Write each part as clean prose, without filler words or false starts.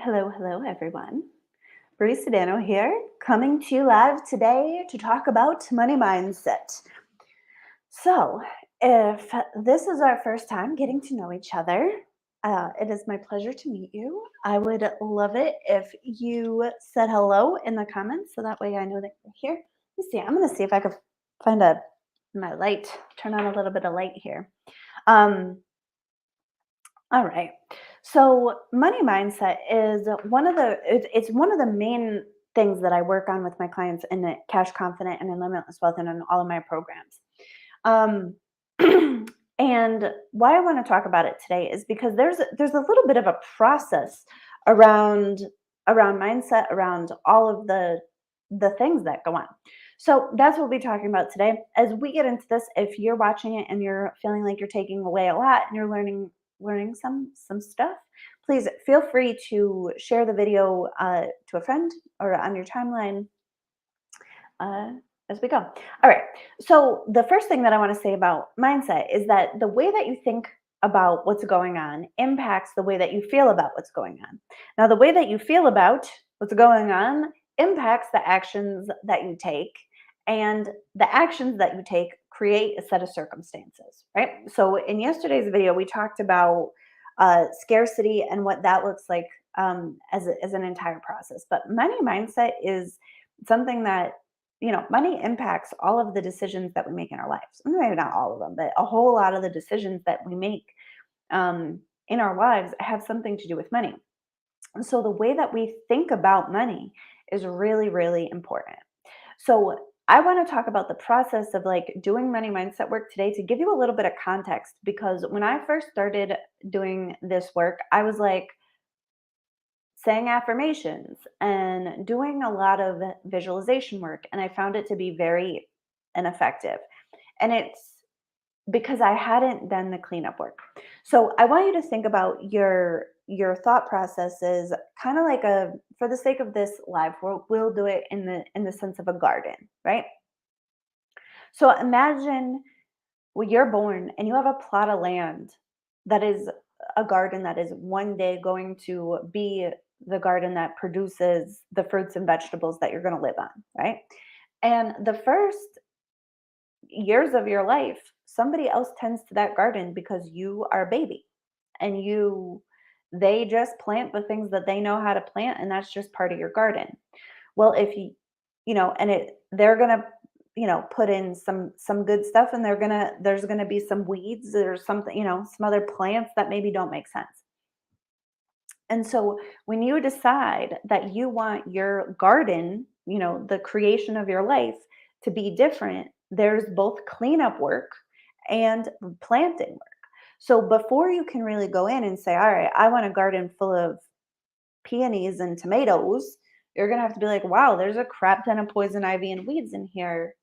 Hello, everyone. Brie Sodano here, coming to you live today to talk about money mindset. So, if this is our first time getting to know each other, it is my pleasure to meet you. I would love it if you said hello in the comments so that way I know that you're here. Let me see. I'm going to see if I can find my light, turn on a little bit of light here. Um, All right. So money mindset is it's one of the main things that I work on with my clients in the Cash Confident and in Limitless Wealth and in all of my programs. Um, and why I want to talk about it today is because there's a little bit of a process around mindset, around all of the things that go on. So that's what we'll be talking about today. As we get into this, if you're watching it and you're feeling like you're taking away a lot and you're learning some stuff, please feel free to share the video to a friend or on your timeline uh, as we go. All right. So the first thing that I want to say about mindset is that the way that you think about what's going on impacts the way that you feel about what's going on. Now, the way that you feel about what's going on impacts the actions that you take, and the actions that you take create a set of circumstances, right? So in yesterday's video, we talked about scarcity and what that looks like as an entire process. But money mindset is something that money impacts all of the decisions that we make in our lives. Maybe not all of them, but a whole lot of the decisions that we make in our lives have something to do with money. And so the way that we think about money is really, really important. So I want to talk about the process of like doing money mindset work today to give you a little bit of context, because when I first started doing this work, I was like, saying affirmations and doing a lot of visualization work, and I found it to be very ineffective. And it's because I hadn't done the cleanup work. So I want you to think about your thought processes kind of like a, for the sake of this live, we'll do it in the sense of a garden, right? So imagine when you're born and you have a plot of land that is a garden that is one day going to be the garden that produces the fruits and vegetables that you're going to live on, right? And the first years of your life, somebody else tends to that garden because you are a baby, and they just plant the things that they know how to plant, and that's just part of your garden. Well, if and they're gonna, put in some good stuff, and there's gonna be some weeds or something, some other plants that maybe don't make sense. And so when you decide that you want your garden, the creation of your life to be different, there's both cleanup work and planting work. So before you can really go in and say, all right, I want a garden full of peonies and tomatoes, you're going to have to be like, wow, there's a crap ton of poison ivy and weeds in here.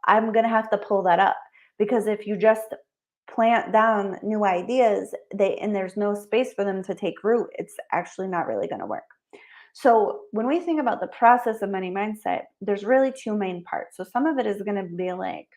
I'm going to have to pull that up, because if you just plant down new ideas, and there's no space for them to take root, it's actually not really going to work. So when we think about the process of money mindset, there's really two main parts. So some of it is going to be like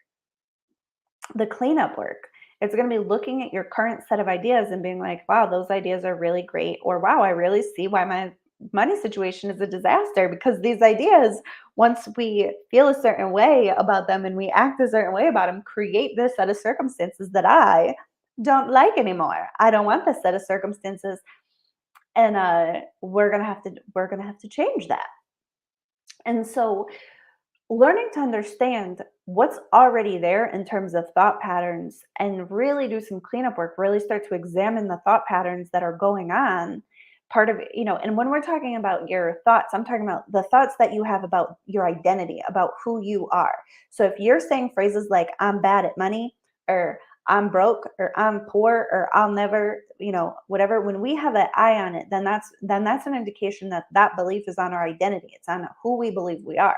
the cleanup work. It's going to be looking at your current set of ideas and being like, wow, those ideas are really great. Or wow, I really see why my money situation is a disaster, because these ideas, once we feel a certain way about them and we act a certain way about them, create this set of circumstances that I don't like anymore. I don't want this set of circumstances. And we're gonna have to change that. And so learning to understand what's already there in terms of thought patterns and really do some cleanup work, really start to examine the thought patterns that are going on. Part of, and when we're talking about your thoughts, I'm talking about the thoughts that you have about your identity, about who you are. So if you're saying phrases like, I'm bad at money, or I'm broke, or I'm poor, or I'll never, whatever, when we have an I on it, then that's an indication that that belief is on our identity. It's on who we believe we are.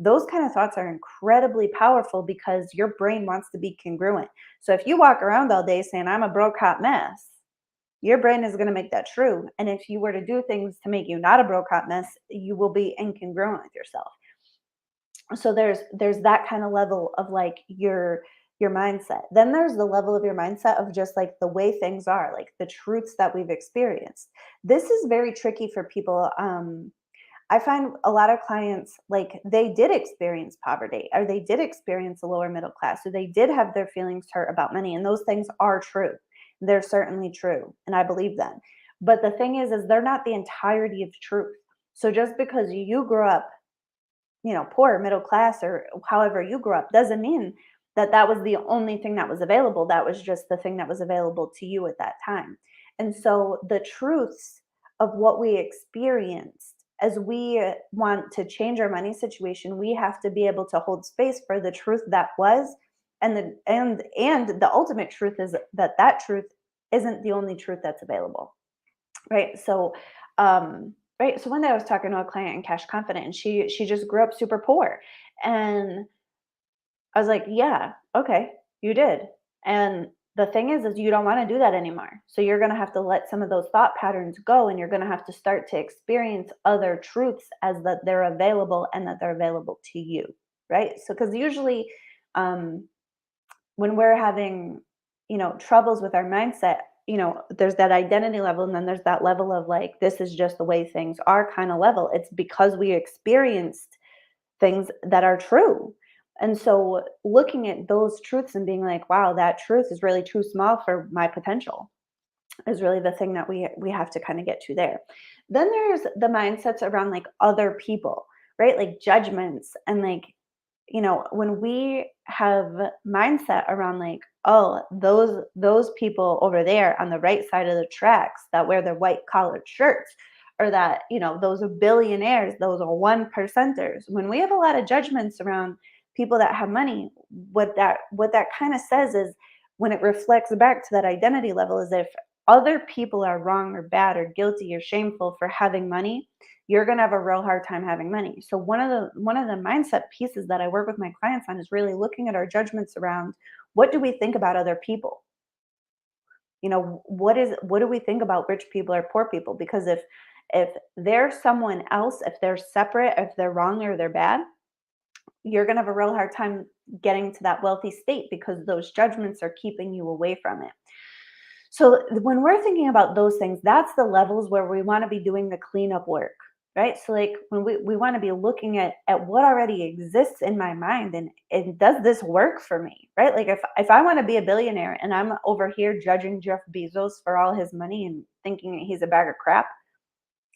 Those kind of thoughts are incredibly powerful because your brain wants to be congruent. So if you walk around all day saying, I'm a broke hot mess, your brain is going to make that true. And if you were to do things to make you not a broke hot mess, you will be incongruent with yourself. So there's that kind of level of like your your mindset. Then there's the level of your mindset of just like the way things are, like the truths that we've experienced. This is very tricky for people. I find a lot of clients, like, they did experience poverty, or they did experience a lower middle class, or they did have their feelings hurt about money, and those things are true. They're certainly true, and I believe them. But the thing is they're not the entirety of truth. So just because you grew up, poor, middle class, or however you grew up, doesn't mean that that was the only thing that was available. That was just the thing that was available to you at that time. And so the truths of what we experienced, as we want to change our money situation, we have to be able to hold space for the truth that was, and the ultimate truth is that that truth isn't the only truth that's available. Right. So, right. So one day I was talking to a client in Cash Confident, and she just grew up super poor, and I was like, yeah, okay, you did. And the thing is you don't want to do that anymore. So you're going to have to let some of those thought patterns go, and you're going to have to start to experience other truths as that they're available, and that they're available to you. Right. So, because usually, um, when we're having, troubles with our mindset, there's that identity level, and then there's that level of like, this is just the way things are kind of level. It's because we experienced things that are true. And so looking at those truths and being like, wow, that truth is really too small for my potential, is really the thing that we have to kind of get to there. Then there's the mindsets around like other people, right? Like judgments, and like, when we have mindset around like, oh, those people over there on the right side of the tracks that wear their white collared shirts, or that, those are billionaires, those are one percenters. When we have a lot of judgments around people that have money, what that kind of says is, when it reflects back to that identity level, is if other people are wrong or bad or guilty or shameful for having money, you're going to have a real hard time having money. So one of the mindset pieces that I work with my clients on is really looking at our judgments around, what do we think about other people? What do we think about rich people or poor people? Because if they're someone else, if they're separate, if they're wrong or they're bad, you're going to have a real hard time getting to that wealthy state, because those judgments are keeping you away from it. So when we're thinking about those things, that's the levels where we want to be doing the cleanup work, right? So like when we want to be looking at what already exists in my mind, and does this work for me, right? Like if I want to be a billionaire and I'm over here judging Jeff Bezos for all his money and thinking he's a bag of crap,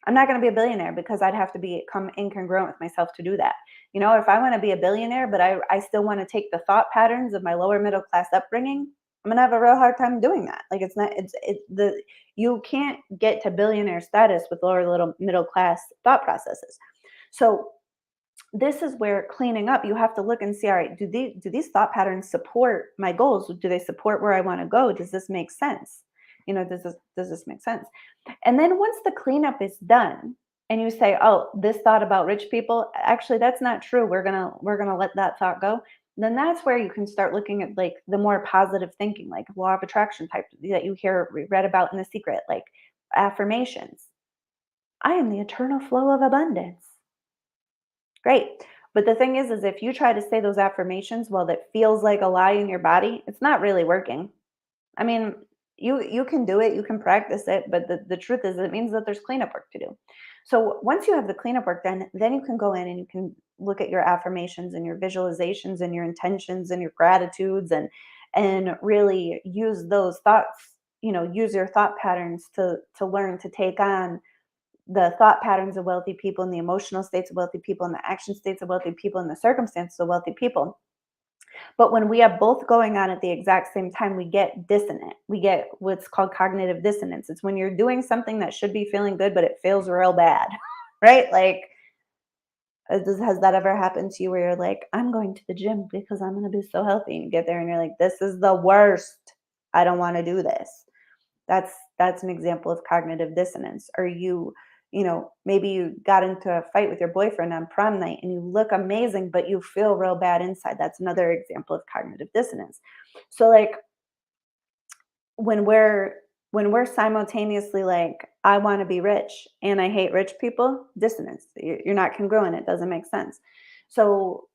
I'm not going to be a billionaire, because I'd have to become incongruent with myself to do that. If I want to be a billionaire, but I still want to take the thought patterns of my lower middle class upbringing, I'm going to have a real hard time doing that. Like it's not, it's the, you can't get to billionaire status with lower little middle class thought processes. So this is where cleaning up, you have to look and see, all right, do these thought patterns support my goals? Do they support where I want to go? Does this make sense? Does this make sense? And then once the cleanup is done, and you say, oh, this thought about rich people, actually that's not true, we're gonna let that thought go, then that's where you can start looking at like the more positive thinking, like law of attraction type that you read about in The Secret, like affirmations. I am the eternal flow of abundance. Great. But the thing is if you try to say those affirmations while that feels like a lie in your body, it's not really working. I mean, you can do it, you can practice it, but the truth is it means that there's cleanup work to do. So once you have the cleanup work done, then you can go in and you can look at your affirmations and your visualizations and your intentions and your gratitudes, and really use those thoughts, use your thought patterns to learn to take on the thought patterns of wealthy people, and the emotional states of wealthy people, and the action states of wealthy people, and the circumstances of wealthy people. But when we have both going on at the exact same time, we get dissonant. We get what's called cognitive dissonance. It's when you're doing something that should be feeling good, but it feels real bad, right? Like, has that ever happened to you where you're like, I'm going to the gym because I'm going to be so healthy, and you get there and you're like, this is the worst. I don't want to do this. That's an example of cognitive dissonance. Or maybe you got into a fight with your boyfriend on prom night and you look amazing, but you feel real bad inside. That's another example of cognitive dissonance. So like when we're simultaneously like, I want to be rich and I hate rich people, dissonance. You're not congruent. It doesn't make sense. So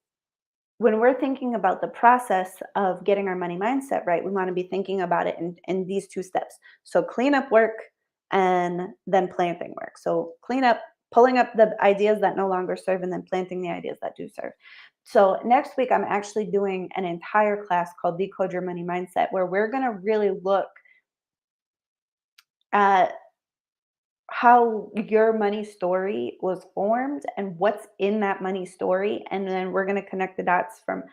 when we're thinking about the process of getting our money mindset right, we want to be thinking about it in these two steps. So cleanup work and then planting work. So clean up, pulling up the ideas that no longer serve, and then planting the ideas that do serve. So next week, I'm actually doing an entire class called Decode Your Money Mindset, where we're going to really look at how your money story was formed and what's in that money story. And then we're going to connect the dots from,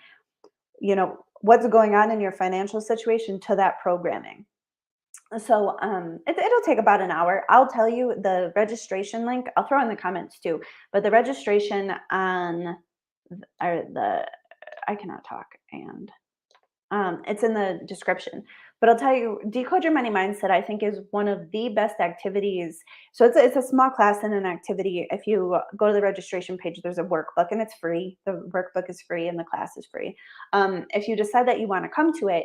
what's going on in your financial situation to that programming. So it'll take about an hour. I'll tell you the registration link. I'll throw in the comments too. But the registration on or the I cannot talk, and it's in the description. But I'll tell you, Decode Your Money Mindset, I think, is one of the best activities. So it's a small class and an activity. If you go to the registration page, there's a workbook and it's free. The workbook is free and the class is free. If you decide that you want to come to it,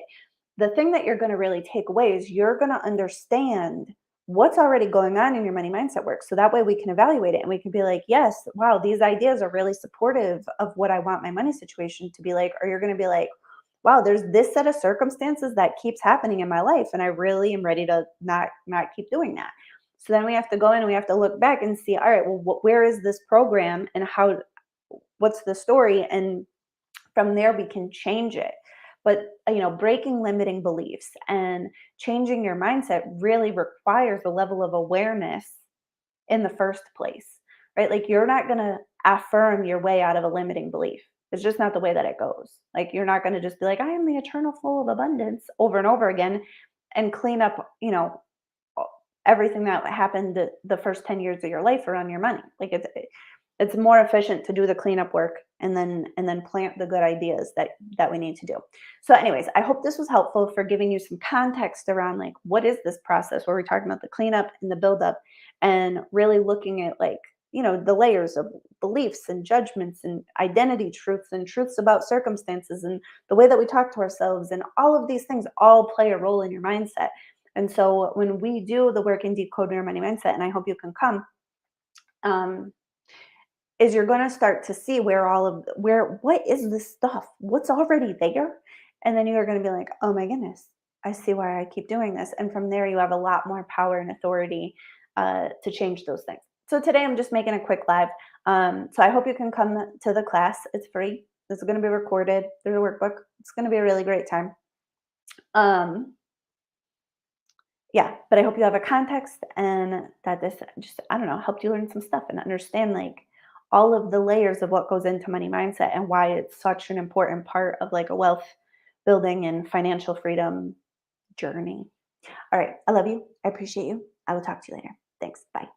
the thing that you're going to really take away is you're going to understand what's already going on in your money mindset work. So that way we can evaluate it and we can be like, yes, wow, these ideas are really supportive of what I want my money situation to be like. Or you're going to be like, wow, there's this set of circumstances that keeps happening in my life, and I really am ready to not keep doing that. So then we have to go in and we have to look back and see, all right, well, where is this program and what's the story? And from there we can change it. But breaking limiting beliefs and changing your mindset really requires a level of awareness in the first place, right? Like you're not going to affirm your way out of a limiting belief. It's just not the way that it goes. Like you're not going to just be like, I am the eternal flow of abundance over and over again and clean up, everything that happened the first 10 years of your life around your money. Like it's more efficient to do the cleanup work and then plant the good ideas that we need to do. So anyways, I hope this was helpful for giving you some context around like what is this process where we're talking about the cleanup and the buildup and really looking at like the layers of beliefs and judgments and identity truths and truths about circumstances and the way that we talk to ourselves, and all of these things all play a role in your mindset. And so when we do the work in decoding your money mindset, and I hope you can come, is you're going to start to see what is this stuff, what's already there. And then you're going to be like, oh my goodness, I see why I keep doing this. And from there, you have a lot more power and authority to change those things. So today I'm just making a quick live. So I hope you can come to the class. It's free. This is going to be recorded. There's a workbook. It's going to be a really great time. Yeah, but I hope you have a context and that this just, I don't know, helped you learn some stuff and understand like all of the layers of what goes into money mindset and why it's such an important part of like a wealth building and financial freedom journey. All right. I love you. I appreciate you. I will talk to you later. Thanks. Bye.